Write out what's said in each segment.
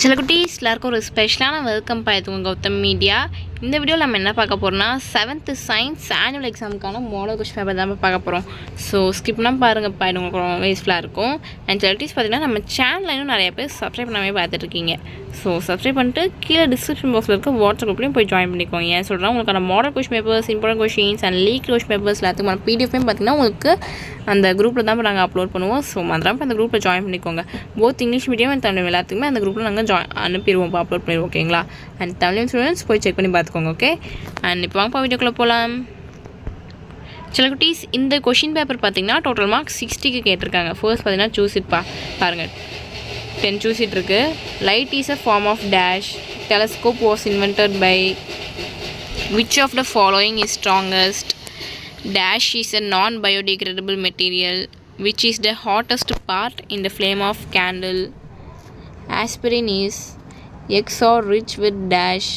சில குட்டீஸ் எல்லாருக்கும் ஒரு ஸ்பெஷலான வெல்கம் பாயத்துங்க கௌதம் மீடியா. இந்த வீடியோவில் நம்ம என்ன பார்க்க போகிறோம்னா 7th சயின்ஸ் ஆனுவல் எக்ஸாமுக்கான மாடல் கொஸ்டின் பேப்பர் தான் பார்க்க போகிறோம். ஸோ ஸ்கிப்லாம் பாருங்கப்பா, இது உங்களுக்கு ரொம்ப யூஸ்ஃபுல்லாக இருக்கும். அண்ட் சில குட்டீஸ் பார்த்தீங்கன்னா நம்ம சேனலில் இன்னும் நிறைய பேர் சப்ஸ்கிரைப் பண்ணாமே பார்த்துட்ருக்கீங்க. ஸோ சப்ஸ்கிரைப் பண்ணிட்டு கீழே டிஸ்கிரிப்ஷன் பாக்ஸில் இருக்க வாட்ஸ்அப் குரூப்லையும் போய் ஜாயின் பண்ணிக்கோங்க. ஏன் சொல்கிறேன், உங்களுக்கான model question papers, important questions and leak question papers எல்லாத்துக்குமான பிடிஎஃப்லையும் பார்த்தீங்கன்னா உங்களுக்கு அந்த குரூப்பில் தான் நாங்கள் அப்லோட் பண்ணுவோம். ஸோ மறக்காம அந்த குரூப்பில் ஜாயின் பண்ணிக்கோங்க. Both English medium and Tamil எல்லாத்துக்குமே அந்த குரூப்பில் நாங்கள் அனுப்பிடுவோம், அப்லோட் பண்ணிடுவோம். ஓகேங்களா? அண்ட் தமிழ் ஸ்டூடெண்ட்ஸ் போய் செக் பண்ணி பார்த்துக்கோங்க. ஓகே, அண்ட் இப்போ வாங்கப்பா வீடியோக்குள்ளே போகலாம். சில குட்டீஸ் இந்த கொஷின் பேப்பர் பார்த்தீங்கன்னா டோட்டல் மார்க் 60க்கு கேட்டிருக்காங்க. ஃபர்ஸ்ட் பார்த்தீங்கன்னா சூஸ் இட் பாருங்கள், 10 சூஸ் இட் இருக்குது. Light is a form of dash. Telescope was invented by which of the following is strongest. Dash is a non-biodegradable material. Which is the hottest part in the flame of candle? Aspirin is eggs are rich with dash.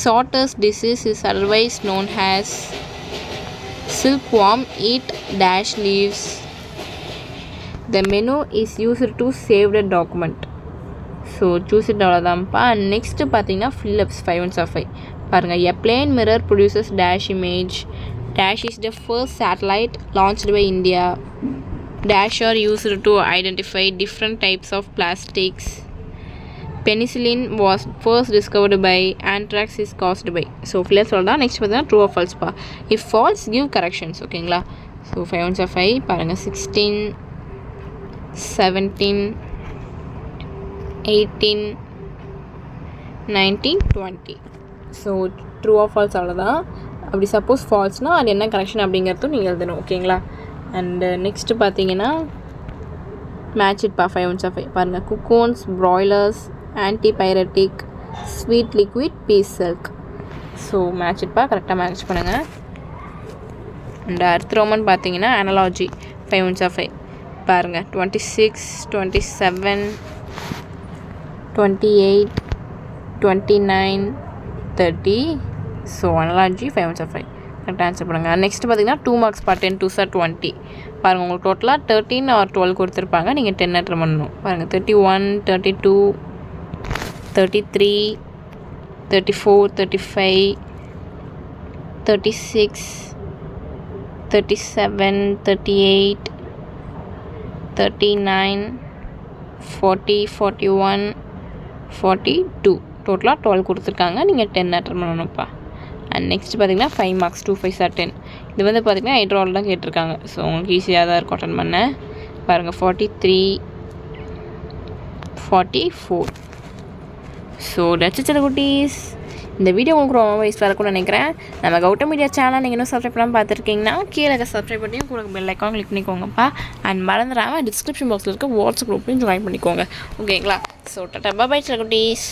Sawtooth disease is otherwise known as. Silkworm eat dash leaves. The menu is used to save the document. So choose it அவ்வளோதான்ப்பா. Next பார்த்தீங்கன்னா fill ups 515 பாருங்கள். A plane mirror produces dash image. Dash is the first satellite launched by India. Dash are used to identify different types of plastics. Penicillin was first discovered by. Anthrax is caused by. So Philips சொல்லலாம். Next பார்த்தீங்கன்னா true or false பா. If falls give corrections. ஓகேங்களா? So 515 பாருங்கள். 16, 17, 18, 19, 20. So true or false அவ்வளோதான். அப்படி suppose ஃபால்ஸ்னால் அது என்ன correction அப்படிங்கிறதும் நீங்கள் எழுதணும். ஓகேங்களா? அண்டு நெக்ஸ்ட்டு பார்த்தீங்கன்னா மேட்ச் இட் பா. 515 பாருங்கள். Cocoons, broilers, antipyretic, sweet liquid, bees silk. So match it பா, கரெக்டாக மேட்ச் பண்ணுங்கள். அண்ட் அடுத்த ரோமன் பார்த்தீங்கன்னா அனாலஜி 515 பாருங்கள். 26, 27, 28, 29, 30. ஸோ அனாலஜி 515 கரெக்டாக ஆன்சர் பண்ணுங்கள். நெக்ஸ்ட் பார்த்தீங்கன்னா 2 மார்க்ஸ் பா. 10 2 சார் 20 பாருங்கள். உங்களுக்கு டோட்டலாக 13 ஆர் 12 கொடுத்துருப்பாங்க. நீங்கள் 10 அட்டன் பண்ணணும். பாருங்கள். 31, 32, 33, 34, 35, 36, 37, 38, 39, 40, 41, 42 டோட்டலாக 12 கொடுத்துருக்காங்க. நீங்கள் 10 அட்டன் பண்ணணும்ப்பா. அண்ட் நெக்ஸ்ட் பார்த்தீங்கன்னா 5 மார்க்ஸ் 2 5 சார் 10. இது வந்து பார்த்தீங்கன்னா ஹைட்ரால் தான் கேட்டிருக்காங்க. ஸோ உங்களுக்கு ஈஸியாக தான் இருக்கும் அட்டன் பண்ண. பாருங்கள். 43, 44. ஸோ டச் சில குட்டீஸ், இந்த வீடியோ உங்களுக்கு ரொம்ப யூஸ்ஃபுல்லாக இருக்கும்னு நினைக்கிறேன். நம்ம கௌதம் மீடியா சேனல் நீங்கள் இன்னும் சப்ஸ்கிரைப் பண்ணாமல் பார்த்துருக்கீங்கன்னா கீழே சப்ஸ்கிரைப் பண்ணி உங்களுக்கு பெல் ஐக்கான் கிளிக் பண்ணிக்கோங்கப்பா. அண்ட் மறந்துடாமல் டிஸ்கிரிப்ஷன் பாக்ஸில் இருக்க வாட்ஸ்அப் குரூப்லையும் ஜாயின் பண்ணிக்கோங்க. ஓகேங்களா? ஸோ டாட்டா பை சில குட்டீஸ்.